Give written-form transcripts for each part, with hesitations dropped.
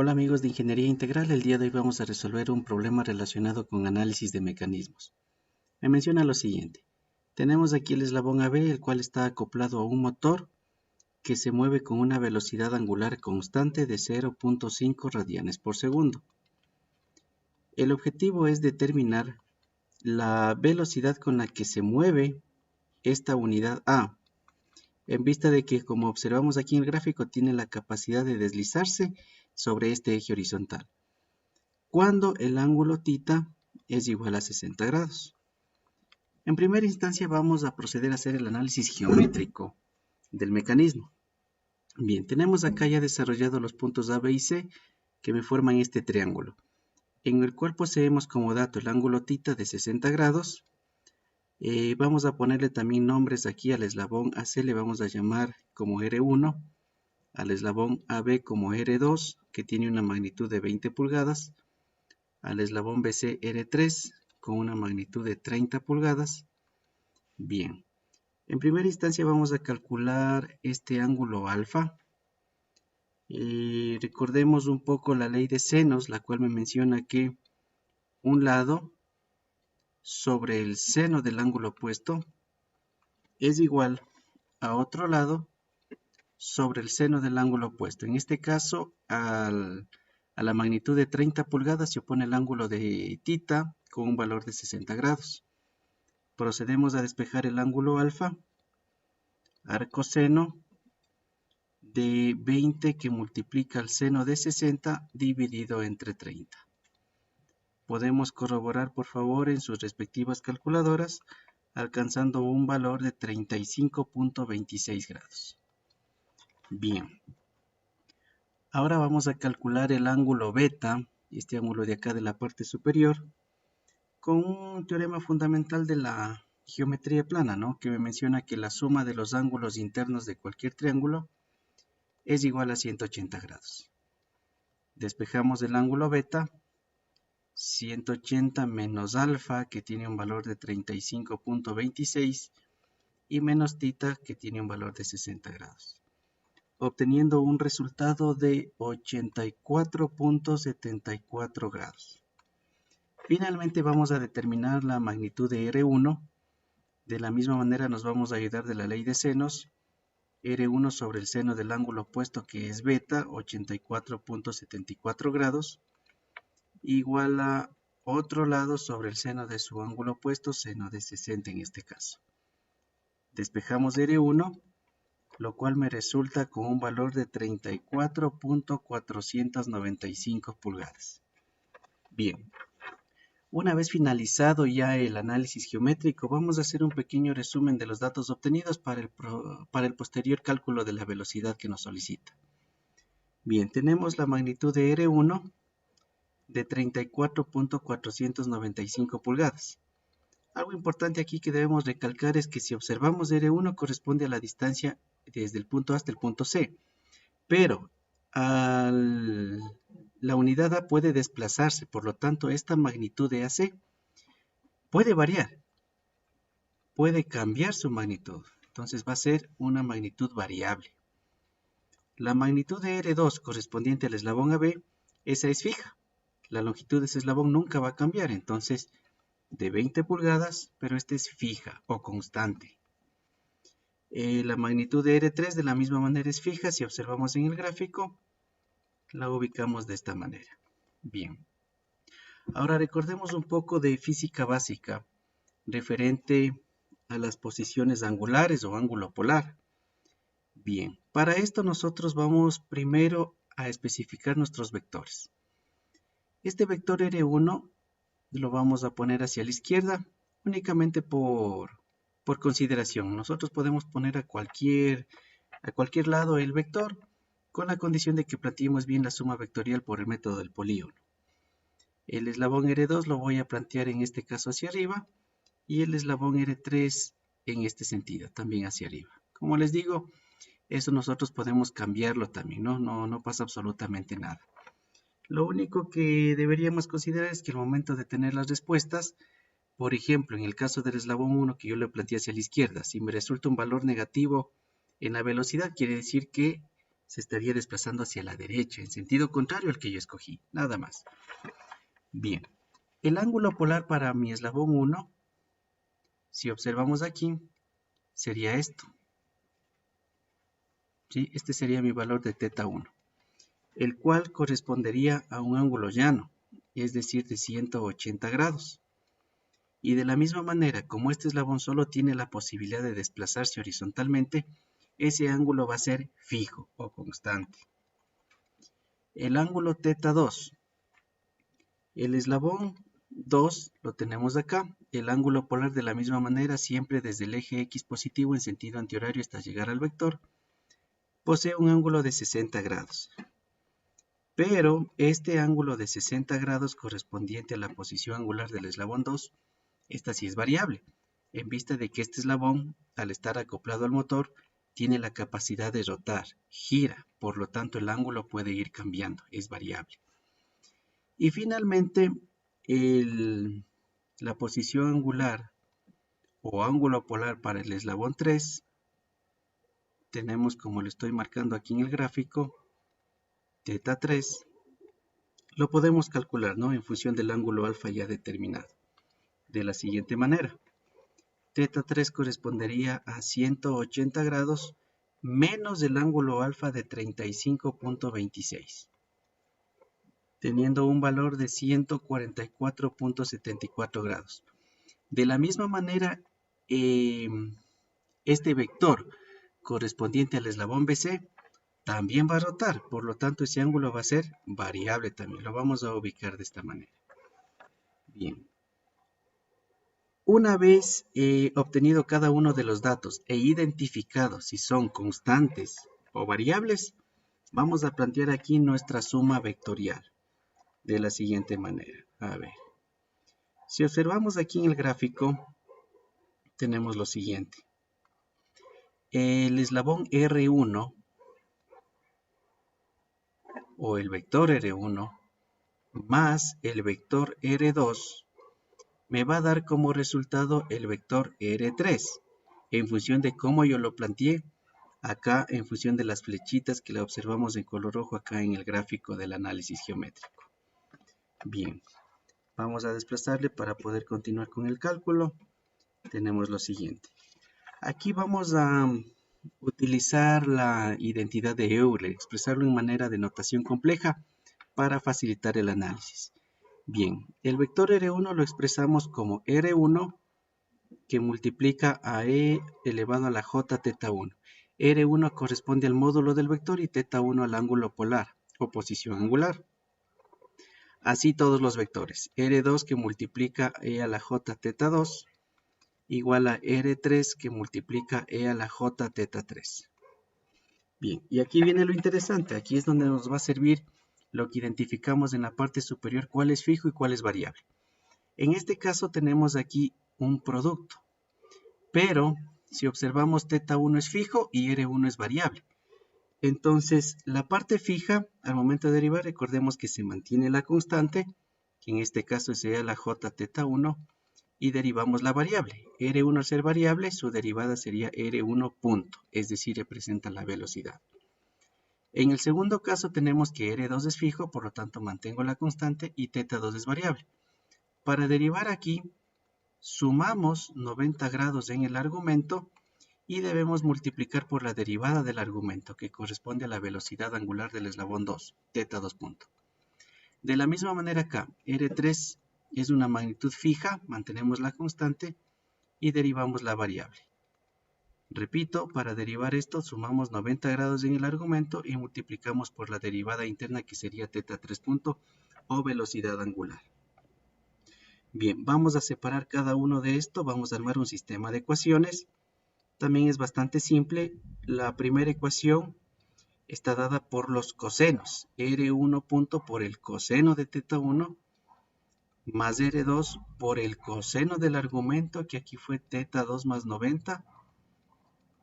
Hola amigos de Ingeniería Integral, el día de hoy vamos a resolver un problema relacionado con análisis de mecanismos. Me menciona lo siguiente. Tenemos aquí el eslabón AB, el cual está acoplado a un motor que se mueve con una velocidad angular constante de 0.5 radianes por segundo. El objetivo es determinar la velocidad con la que se mueve esta unidad A, en vista de que, como observamos aquí en el gráfico, tiene la capacidad de deslizarse sobre este eje horizontal, cuando el ángulo θ es igual a 60 grados. En primera instancia vamos a proceder a hacer el análisis geométrico del mecanismo. Bien, tenemos acá ya desarrollados los puntos A, B y C que me forman este triángulo, en el cual poseemos como dato el ángulo θ de 60 grados. Vamos a ponerle también nombres aquí al eslabón AC, le vamos a llamar como R1, al eslabón AB como R2, que tiene una magnitud de 20 pulgadas, al eslabón BC R3 con una magnitud de 30 pulgadas. Bien, en primera instancia vamos a calcular este ángulo alfa. Recordemos un poco la ley de senos, la cual me menciona que un lado sobre el seno del ángulo opuesto es igual a otro lado sobre el seno del ángulo opuesto. En este caso, a la magnitud de 30 pulgadas se opone el ángulo de θ con un valor de 60 grados. Procedemos a despejar el ángulo alfa, arcoseno de 20 que multiplica el seno de 60 dividido entre 30. Podemos corroborar por favor en sus respectivas calculadoras, alcanzando un valor de 35.26 grados. Bien. Ahora vamos a calcular el ángulo beta, este ángulo de acá de la parte superior, con un teorema fundamental de la geometría plana, ¿no? Que me menciona que la suma de los ángulos internos de cualquier triángulo es igual a 180 grados. Despejamos el ángulo beta, 180 menos alfa, que tiene un valor de 35.26, y menos θ, que tiene un valor de 60 grados, obteniendo un resultado de 84.74 grados. Finalmente vamos a determinar la magnitud de R1. De la misma manera nos vamos a ayudar de la ley de senos. R1 sobre el seno del ángulo opuesto, que es beta, 84.74 grados, igual a otro lado sobre el seno de su ángulo opuesto, seno de 60 en este caso. Despejamos R1, lo cual me resulta con un valor de 34.495 pulgadas. Bien. Una vez finalizado ya el análisis geométrico, vamos a hacer un pequeño resumen de los datos obtenidos para el posterior cálculo de la velocidad que nos solicita. Bien, tenemos la magnitud de R1 de 34.495 pulgadas. Algo importante aquí que debemos recalcar es que si observamos R1 corresponde a la distancia desde el punto A hasta el punto C, pero la unidad A puede desplazarse, por lo tanto esta magnitud de AC puede variar, puede cambiar su magnitud, entonces va a ser una magnitud variable. La magnitud de R2 correspondiente al eslabón AB, esa es fija, la longitud de ese eslabón nunca va a cambiar, entonces de 20 pulgadas, pero esta es fija o constante. La magnitud de R3 de la misma manera es fija, si observamos en el gráfico, la ubicamos de esta manera. Bien. Ahora recordemos un poco de física básica referente a las posiciones angulares o ángulo polar. Bien, para esto nosotros vamos primero a especificar nuestros vectores. Este vector R1 lo vamos a poner hacia la izquierda únicamente por consideración. Nosotros podemos poner a cualquier lado el vector con la condición de que planteemos bien la suma vectorial por el método del polígono. El eslabón R2 lo voy a plantear en este caso hacia arriba y el eslabón R3 en este sentido, también hacia arriba. Como les digo, eso nosotros podemos cambiarlo también, no pasa absolutamente nada. Lo único que deberíamos considerar es que al momento de tener las respuestas, por ejemplo, en el caso del eslabón 1 que yo le planteé hacia la izquierda, si me resulta un valor negativo en la velocidad, quiere decir que se estaría desplazando hacia la derecha, en sentido contrario al que yo escogí, nada más. Bien, el ángulo polar para mi eslabón 1, si observamos aquí, sería esto. ¿Sí? Este sería mi valor de θ 1, el cual correspondería a un ángulo llano, es decir, de 180 grados. Y de la misma manera, como este eslabón solo tiene la posibilidad de desplazarse horizontalmente, ese ángulo va a ser fijo o constante. El ángulo θ2. El eslabón 2 lo tenemos acá. El ángulo polar de la misma manera, siempre desde el eje X positivo en sentido antihorario hasta llegar al vector, posee un ángulo de 60 grados. Pero este ángulo de 60 grados correspondiente a la posición angular del eslabón 2, esta sí es variable, en vista de que este eslabón, al estar acoplado al motor, tiene la capacidad de rotar, gira, por lo tanto el ángulo puede ir cambiando, es variable. Y finalmente, la posición angular o ángulo polar para el eslabón 3, tenemos, como lo estoy marcando aquí en el gráfico, θ3, lo podemos calcular, ¿no?, en función del ángulo alfa ya determinado, de la siguiente manera. θ3 correspondería a 180 grados menos el ángulo alfa de 35.26, teniendo un valor de 144.74 grados. De la misma manera, este vector correspondiente al eslabón BC también va a rotar, por lo tanto ese ángulo va a ser variable también, lo vamos a ubicar de esta manera. Bien. Una vez obtenido cada uno de los datos e identificado si son constantes o variables, vamos a plantear aquí nuestra suma vectorial de la siguiente manera. A ver, si observamos aquí en el gráfico, tenemos lo siguiente. El eslabón R1 o el vector R1 más el vector R2 me va a dar como resultado el vector R3 en función de cómo yo lo planteé acá, en función de las flechitas que la observamos en color rojo acá en el gráfico del análisis geométrico. Bien, vamos a desplazarle para poder continuar con el cálculo. Tenemos lo siguiente. Aquí vamos a utilizar la identidad de Euler, expresarlo en manera de notación compleja para facilitar el análisis. Bien, el vector R1 lo expresamos como R1 que multiplica a E elevado a la J θ1. R1 corresponde al módulo del vector y θ1 al ángulo polar o posición angular. Así todos los vectores. R2 que multiplica E a la J θ2 igual a R3 que multiplica E a la J θ3. Bien, y aquí viene lo interesante. Aquí es donde nos va a servir lo que identificamos en la parte superior, cuál es fijo y cuál es variable. En este caso tenemos aquí un producto, pero si observamos θ1 es fijo y R1 es variable. Entonces la parte fija, al momento de derivar, recordemos que se mantiene la constante, que en este caso sería la J θ1, y derivamos la variable. R1 al ser variable, su derivada sería R1 punto, es decir, representa la velocidad. En el segundo caso tenemos que R2 es fijo, por lo tanto mantengo la constante y θ2 es variable. Para derivar aquí, sumamos 90 grados en el argumento y debemos multiplicar por la derivada del argumento, que corresponde a la velocidad angular del eslabón 2, θ2 punto. De la misma manera acá, R3 es una magnitud fija, mantenemos la constante y derivamos la variable. Repito, para derivar esto sumamos 90 grados en el argumento y multiplicamos por la derivada interna que sería θ3 punto o velocidad angular. Bien, vamos a separar cada uno de esto, vamos a armar un sistema de ecuaciones. También es bastante simple. La primera ecuación está dada por los cosenos. R1 punto por el coseno de θ1 más R2 por el coseno del argumento, que aquí fue θ2 más 90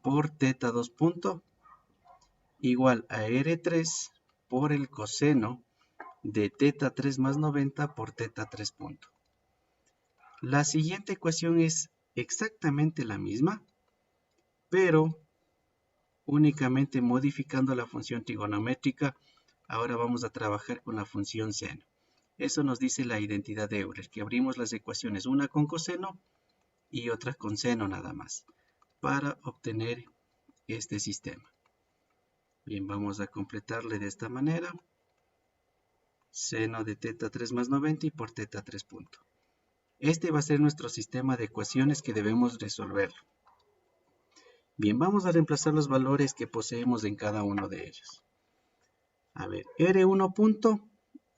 por θ2 punto, igual a R3 por el coseno de θ3 más 90 por θ3 punto. La siguiente ecuación es exactamente la misma, pero únicamente modificando la función trigonométrica. Ahora vamos a trabajar con la función seno. Eso nos dice la identidad de Euler, que abrimos las ecuaciones, una con coseno y otra con seno nada más, para obtener este sistema. Bien, vamos a completarle de esta manera. Seno de teta 3 más 90 y por teta 3 punto. Este va a ser nuestro sistema de ecuaciones que debemos resolver. Bien, vamos a reemplazar los valores que poseemos en cada uno de ellos. A ver, R1 punto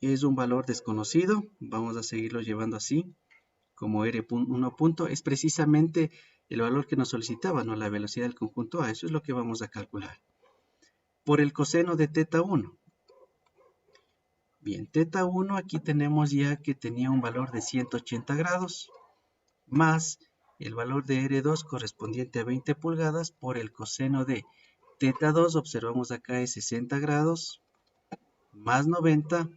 es un valor desconocido. Vamos a seguirlo llevando así, como R1 punto. Es precisamente el valor que nos solicitaba, ¿no? La velocidad del conjunto A. Eso es lo que vamos a calcular. Por el coseno de teta 1. Bien, teta 1 aquí tenemos ya que tenía un valor de 180 grados, más el valor de R2 correspondiente a 20 pulgadas por el coseno de teta 2, observamos acá es 60 grados, más 90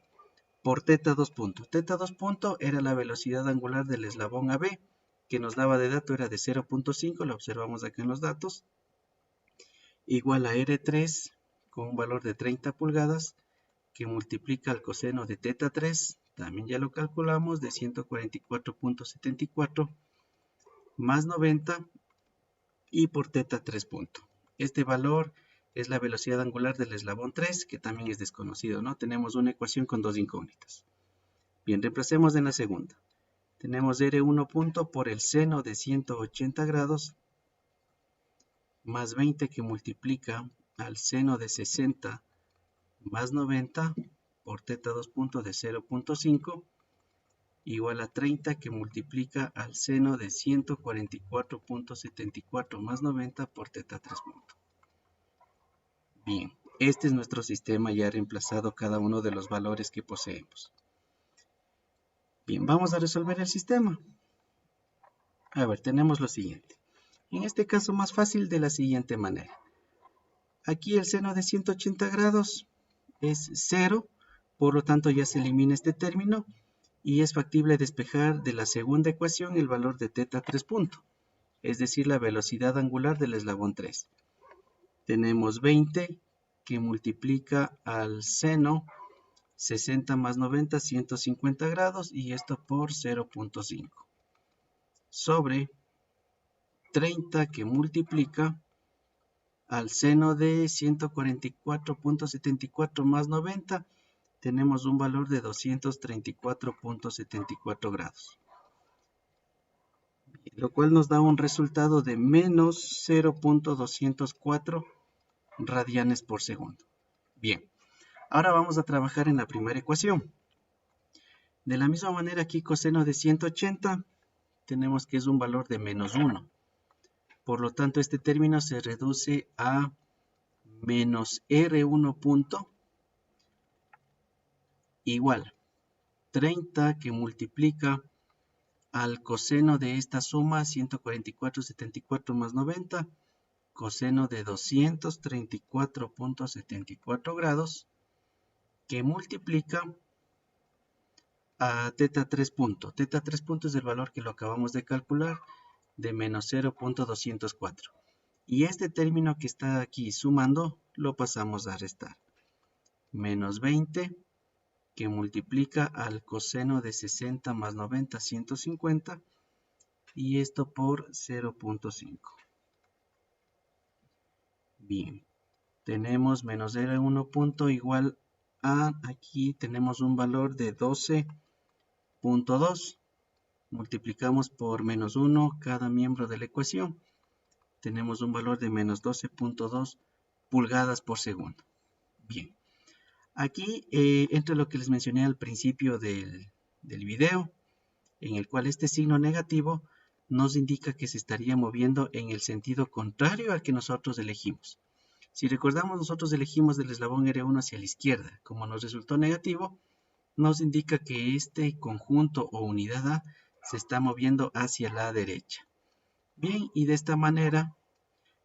por teta 2 punto. Teta 2 punto era la velocidad angular del eslabón AB, que nos daba de dato era de 0.5, lo observamos acá en los datos, igual a R3 con un valor de 30 pulgadas, que multiplica el coseno de teta 3, también ya lo calculamos, de 144.74, más 90 y por teta 3 punto. Este valor es la velocidad angular del eslabón 3, que también es desconocido, ¿no? Tenemos una ecuación con dos incógnitas. Bien, reemplacemos en la segunda. Tenemos R1 punto por el seno de 180 grados, más 20 que multiplica al seno de 60, más 90 por teta 2 punto de 0.5, igual a 30 que multiplica al seno de 144.74 más 90 por teta 3 punto. Bien, este es nuestro sistema ya reemplazado cada uno de los valores que poseemos. Bien, vamos a resolver el sistema. A ver, tenemos lo siguiente. En este caso más fácil de la siguiente manera. Aquí el seno de 180 grados es 0, por lo tanto ya se elimina este término y es factible despejar de la segunda ecuación el valor de teta 3 punto, es decir, la velocidad angular del eslabón 3. Tenemos 20 que multiplica al seno 60 más 90, 150 grados, y esto por 0.5. Sobre 30 que multiplica al seno de 144.74 más 90, tenemos un valor de 234.74 grados. Lo cual nos da un resultado de menos 0.204 radianes por segundo. Bien, ahora vamos a trabajar en la primera ecuación. De la misma manera aquí coseno de 180 tenemos que es un valor de menos 1. Por lo tanto este término se reduce a menos R1 punto igual 30 que multiplica al coseno de esta suma 144.74 más 90, coseno de 234.74 grados, que multiplica a teta 3 punto. Teta 3 punto es el valor que lo acabamos de calcular, de menos 0.204. Y este término que está aquí sumando, lo pasamos a restar. Menos 20, que multiplica al coseno de 60 más 90, 150, y esto por 0.5. Bien, tenemos menos R1 punto igual a, aquí tenemos un valor de 12.2. Multiplicamos por menos 1 cada miembro de la ecuación. Tenemos un valor de menos 12.2 pulgadas por segundo. Bien, aquí entra lo que les mencioné al principio del video, en el cual este signo negativo nos indica que se estaría moviendo en el sentido contrario al que nosotros elegimos. Si recordamos, nosotros elegimos el eslabón R1 hacia la izquierda. Como nos resultó negativo, nos indica que este conjunto o unidad A se está moviendo hacia la derecha. Bien, y de esta manera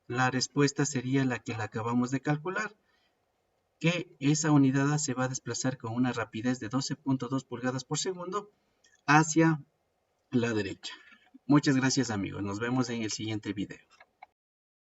la respuesta sería la que la acabamos de calcular, que esa unidad A se va a desplazar con una rapidez de 12.2 pulgadas por segundo hacia la derecha. Muchas gracias amigos, nos vemos en el siguiente video.